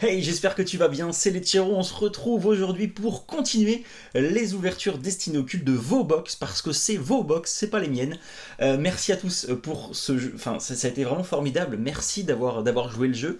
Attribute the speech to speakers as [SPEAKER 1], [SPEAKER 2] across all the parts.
[SPEAKER 1] Hey, j'espère que tu vas bien, c'est les Tchero, on se retrouve aujourd'hui pour continuer les ouvertures destinées au culte de vos box, parce que c'est vos box, c'est pas les miennes. Merci à tous pour ce jeu, enfin ça a été vraiment formidable, merci d'avoir joué le jeu.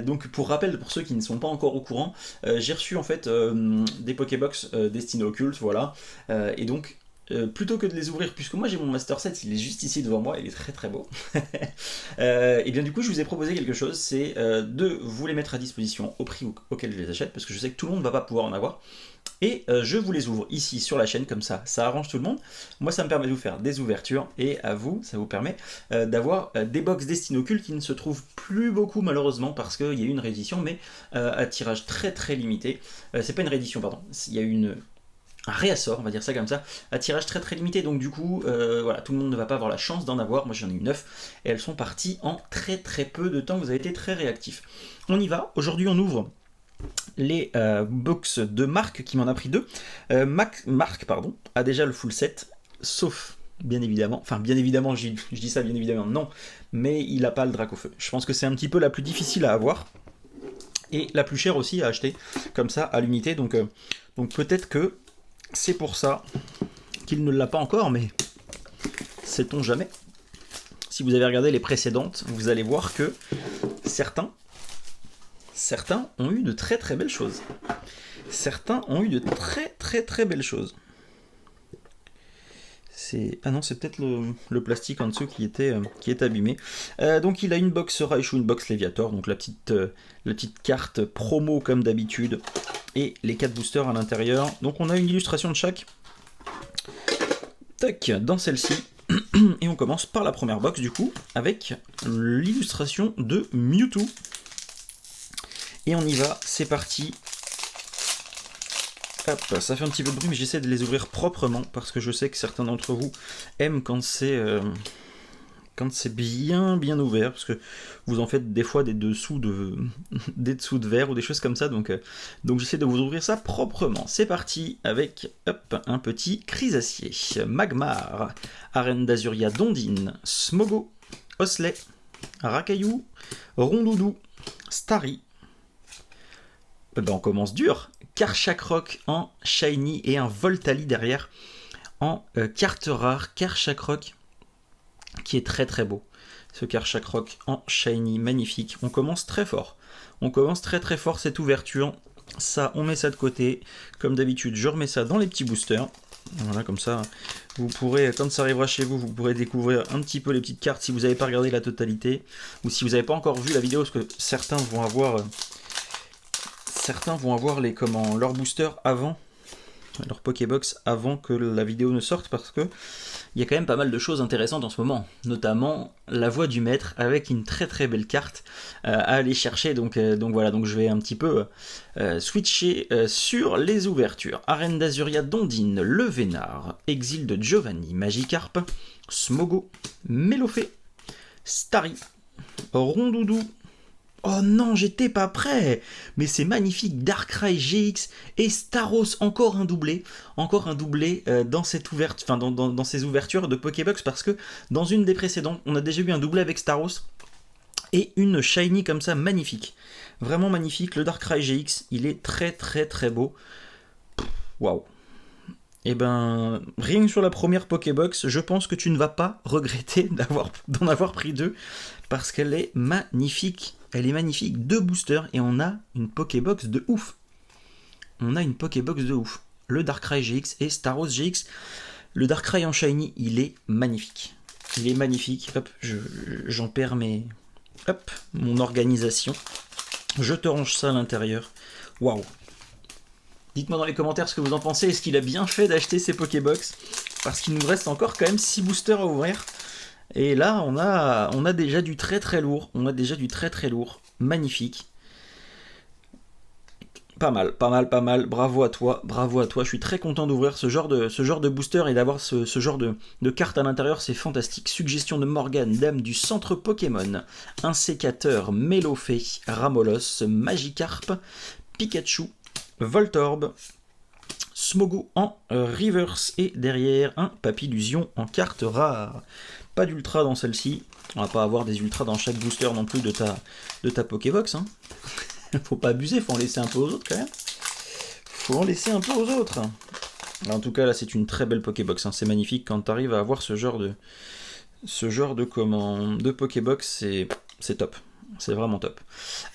[SPEAKER 1] Donc pour rappel, pour ceux qui ne sont pas encore au courant, j'ai reçu en fait des Pokébox destinés au culte, voilà. Et donc plutôt que de les ouvrir, puisque moi j'ai mon Master Set, il est juste ici devant moi, il est très très beau. Et bien du coup je vous ai proposé quelque chose, c'est de vous les mettre à disposition au prix auquel je les achète, parce que je sais que tout le monde ne va pas pouvoir en avoir. Et je vous les ouvre ici sur la chaîne, comme ça arrange tout le monde. Moi ça me permet de vous faire des ouvertures, et à vous, ça vous permet d'avoir des box destinées au culte qui ne se trouvent plus beaucoup malheureusement, parce qu'il y a eu une réédition, mais à tirage très très limité. C'est pas une réédition, pardon, il y a eu un réassort, on va dire ça comme ça, à tirage très très limité, donc du coup, voilà, tout le monde ne va pas avoir la chance d'en avoir. Moi j'en ai eu 9, et elles sont parties en très très peu de temps, vous avez été très réactifs. On y va, aujourd'hui on ouvre les box de Marc, qui m'en a pris 2. Marc, pardon, a déjà le full set, sauf, bien évidemment, enfin bien évidemment, je dis ça bien évidemment, non, mais il n'a pas le Dracofeu. Je pense que c'est un petit peu la plus difficile à avoir, et la plus chère aussi à acheter, comme ça, à l'unité, donc peut-être que c'est pour ça qu'il ne l'a pas encore, mais sait-on jamais. Si vous avez regardé les précédentes, vous allez voir que certains ont eu de très très belles choses. Certains ont eu de très très très belles choses. Ah non, c'est peut-être le plastique en dessous qui est abîmé. Donc il a une box Raichu, une box Léviator, donc la petite carte promo comme d'habitude, et les 4 boosters à l'intérieur. Donc on a une illustration de chaque. Tac, dans celle-ci. Et on commence par la première box du coup, avec l'illustration de Mewtwo. Et on y va, c'est parti. Hop, ça fait un petit peu de bruit, mais j'essaie de les ouvrir proprement, parce que je sais que certains d'entre vous aiment quand c'est bien ouvert, parce que vous en faites des fois des dessous de verre ou des choses comme ça, donc j'essaie de vous ouvrir ça proprement. C'est parti avec un petit Crisacier, Magmar, Arène d'Azuria Dondine, Smogo, Osley, Rakayu, Rondoudou, Starry. On commence dur. Karchakrok en shiny et un Voltali derrière en carte rare. Karchakrok qui est très très beau. Ce Karchakrok en shiny, magnifique. On commence très fort. On commence très très fort cette ouverture. Ça, on met ça de côté. Comme d'habitude, je remets ça dans les petits boosters. Voilà, comme ça, vous pourrez, quand ça arrivera chez vous, vous pourrez découvrir un petit peu les petites cartes si vous n'avez pas regardé la totalité. Ou si vous n'avez pas encore vu la vidéo, parce que certains vont avoir leur booster avant, leur Pokébox avant que la vidéo ne sorte, parce que il y a quand même pas mal de choses intéressantes en ce moment, notamment la voix du maître avec une très très belle carte à aller chercher, donc voilà, donc je vais un petit peu switcher sur les ouvertures. Arène d'Azuria Dondine, Le Vénard, Exil de Giovanni, Magikarp, Smogo, Melofée, Starry, Rondoudou. Oh non, j'étais pas prêt. Mais c'est magnifique, Darkrai GX et Staros, encore un doublé dans cette dans ces ouvertures de Pokébox, parce que dans une des précédentes, on a déjà eu un doublé avec Staros et une shiny comme ça, magnifique. Vraiment magnifique, le Darkrai GX, il est très très très beau. Waouh. Et ben, rien que sur la première Pokébox, je pense que tu ne vas pas regretter d'en avoir pris 2, parce qu'elle est magnifique. Elle est magnifique, 2 boosters, et on a une Pokébox de ouf. Le Darkrai GX et Staros GX. Le Darkrai en shiny, il est magnifique. Hop, j'en perds mon organisation. Je te range ça à l'intérieur. Waouh. Dites-moi dans les commentaires ce que vous en pensez. Est-ce qu'il a bien fait d'acheter ces Pokébox? Parce qu'il nous reste encore quand même 6 boosters à ouvrir. Et là, on a déjà du très très lourd. Magnifique. Pas mal. Bravo à toi. Je suis très content d'ouvrir ce genre de booster et d'avoir ce genre de carte à l'intérieur. C'est fantastique. Suggestion de Morgane, dame du centre Pokémon. Un sécateur, Melofée, Ramolos, Magikarp, Pikachu, Voltorb, Smogo en reverse, et derrière un Papillusion en carte rare. Pas d'ultra dans celle-ci. On va pas avoir des ultras dans chaque booster non plus de ta Pokébox, hein. Faut pas abuser, faut en laisser un peu aux autres quand même. Faut en laisser un peu aux autres. En tout cas, là, c'est une très belle Pokébox. Hein. C'est magnifique quand tu arrives à avoir ce genre de Pokébox, c'est top. C'est vraiment top.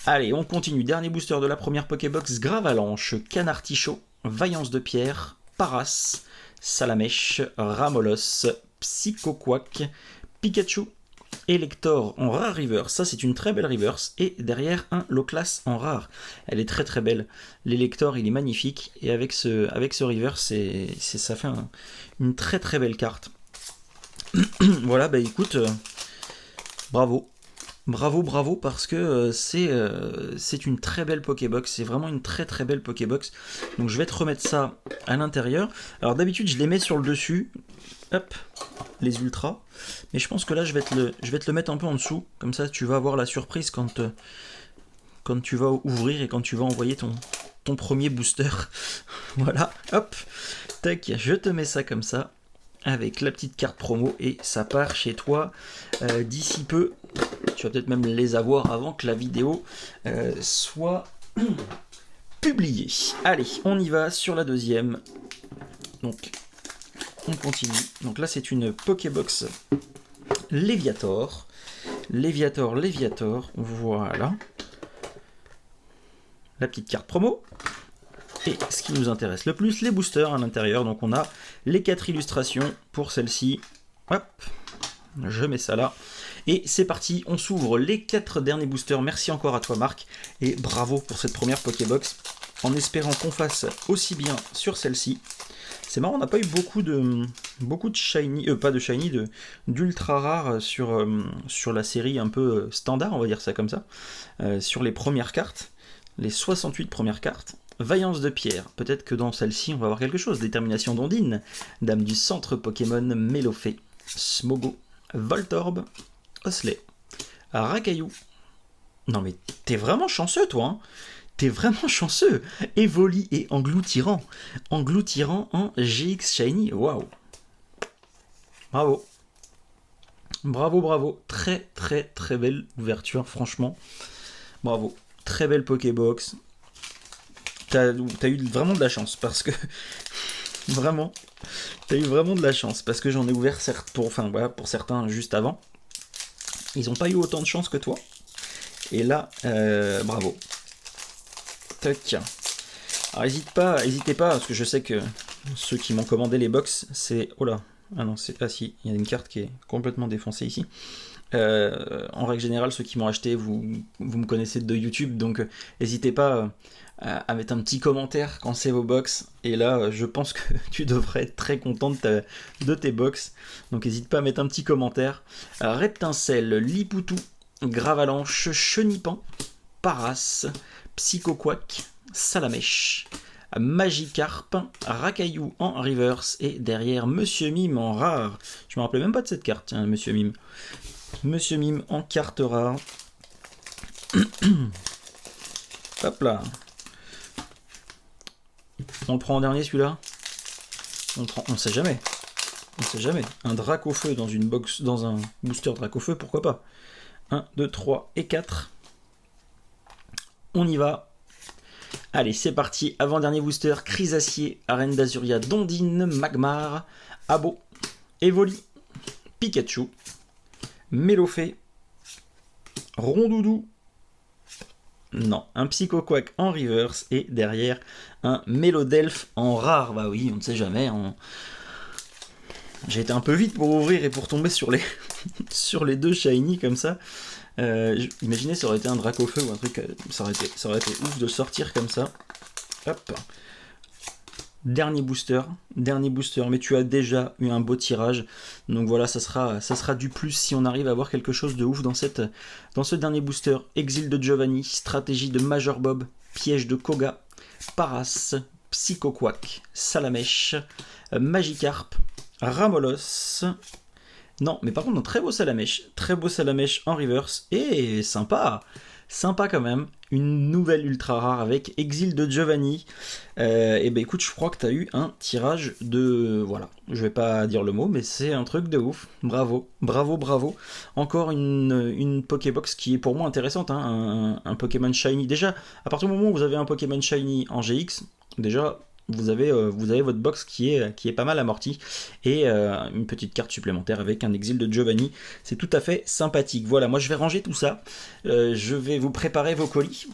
[SPEAKER 1] Allez, on continue. Dernier booster de la première Pokébox. Gravalanche, Canartichaud, Vaillance de Pierre, Paras, Salamèche, Ramolos, Psychoquack, Pikachu, Elector en rare reverse. Ça, c'est une très belle reverse. Et derrière, un Loclas en rare. Elle est très très belle. L'Elector, il est magnifique. Et avec ce reverse, ça fait une très très belle carte. Voilà, bah écoute, bravo. Bravo, parce que c'est une très belle Pokébox. C'est vraiment une très très belle Pokébox. Donc je vais te remettre ça à l'intérieur. Alors d'habitude, je les mets sur le dessus. Hop, les ultras. Mais je pense que là, je vais te le mettre un peu en dessous. Comme ça, tu vas avoir la surprise quand tu vas ouvrir et quand tu vas envoyer ton premier booster. Voilà, hop, tac, je te mets ça comme ça. Avec la petite carte promo et ça part chez toi d'ici peu. Tu vas peut-être même les avoir avant que la vidéo soit publiée. Allez, on y va sur la deuxième. Donc, on continue. Donc là, c'est une Pokébox Léviator. Léviator. Voilà. La petite carte promo. Et ce qui nous intéresse le plus, les boosters à l'intérieur. Donc on a les 4 illustrations pour celle-ci. Hop, je mets ça là. Et c'est parti, on s'ouvre les 4 derniers boosters. Merci encore à toi Marc. Et bravo pour cette première Pokébox. En espérant qu'on fasse aussi bien sur celle-ci. C'est marrant, on n'a pas eu beaucoup de shiny, pas de shiny, d'ultra rares sur la série un peu standard, on va dire ça comme ça. Sur les premières cartes, les 68 premières cartes. Vaillance de Pierre, peut-être que dans celle-ci on va avoir quelque chose. Détermination d'Ondine, Dame du centre Pokémon, Mélofée, Smogo, Voltorb, Osley, Rakaillou. Non mais t'es vraiment chanceux toi, hein. T'es vraiment chanceux. Evoli et Engloutirant. Engloutirant en GX Shiny, waouh. Bravo. Très belle ouverture, franchement. Bravo. Très belle Pokébox. T'as eu vraiment de la chance parce que vraiment, t'as eu vraiment de la chance parce que j'en ai ouvert pour certains juste avant. Ils n'ont pas eu autant de chance que toi. Et là, bravo. Tac. Alors n'hésitez pas parce que je sais que ceux qui m'ont commandé les box, c'est oh là, ah non c'est si, il y a une carte qui est complètement défoncée ici. En règle générale, ceux qui m'ont acheté, vous me connaissez de YouTube, donc n'hésitez pas à mettre un petit commentaire quand c'est vos box. Et là, je pense que tu devrais être très content de tes box. Donc n'hésite pas à mettre un petit commentaire. Reptincelle, Lipoutou, Gravalanche, Chenipan, Paras, Psychoquack, Salamèche, Magikarp, Rakaillou en reverse et derrière Monsieur Mime en rare. Je me rappelais même pas de cette carte, tiens, Monsieur Mime. Monsieur Mime en carte rare. Hop là. On le prend en dernier celui-là. On sait jamais. Un Dracofeu dans une box, dans un booster Dracofeu, pourquoi pas. 1, 2, 3 et 4. On y va. Allez, c'est parti. Avant-dernier booster, Chrysacier, Arène d'Azuria, Dondine, Magmar, Abo, Evoli, Pikachu, Mélofée, Rondoudou, non, un Psychoquack en reverse et derrière un Mélodelph en rare. Bah oui, on ne sait jamais. J'ai été un peu vite pour ouvrir et pour tomber sur les deux shiny comme ça. Imaginez, ça aurait été un Dracofeu ou un truc, ça aurait été ouf de sortir comme ça. Hop. Dernier booster, mais tu as déjà eu un beau tirage. Donc voilà, ça sera du plus si on arrive à avoir quelque chose de ouf dans ce dernier booster. Exil de Giovanni, stratégie de Major Bob, piège de Koga, Paras, Psychoquack, Salamèche, Magikarp, Ramolos. Non, mais par contre, un très beau Salamèche en reverse. Et sympa, sympa quand même. Une nouvelle ultra rare avec Exil de Giovanni. Et ben écoute, je crois que t'as eu un tirage de... Voilà, je vais pas dire le mot, mais c'est un truc de ouf. Bravo, bravo, bravo. Encore une Pokébox qui est pour moi intéressante, hein, un Pokémon Shiny. Déjà, à partir du moment où vous avez un Pokémon Shiny en GX, déjà... vous avez votre box qui est pas mal amortie et une petite carte supplémentaire avec un exil de Giovanni. C'est tout à fait sympathique. Voilà, moi je vais ranger tout ça. Je vais vous préparer vos colis.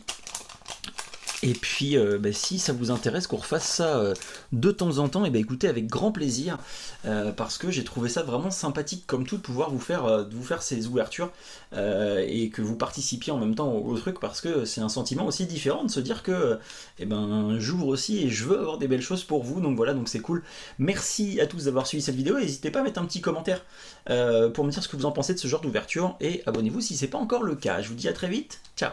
[SPEAKER 1] Et puis, si ça vous intéresse qu'on refasse ça de temps en temps, et écoutez, avec grand plaisir, parce que j'ai trouvé ça vraiment sympathique comme tout de pouvoir vous faire ces ouvertures et que vous participiez en même temps au truc, parce que c'est un sentiment aussi différent de se dire que j'ouvre aussi et je veux avoir des belles choses pour vous, donc voilà, donc c'est cool. Merci à tous d'avoir suivi cette vidéo, n'hésitez pas à mettre un petit commentaire pour me dire ce que vous en pensez de ce genre d'ouverture, et abonnez-vous si c'est pas encore le cas. Je vous dis à très vite, ciao.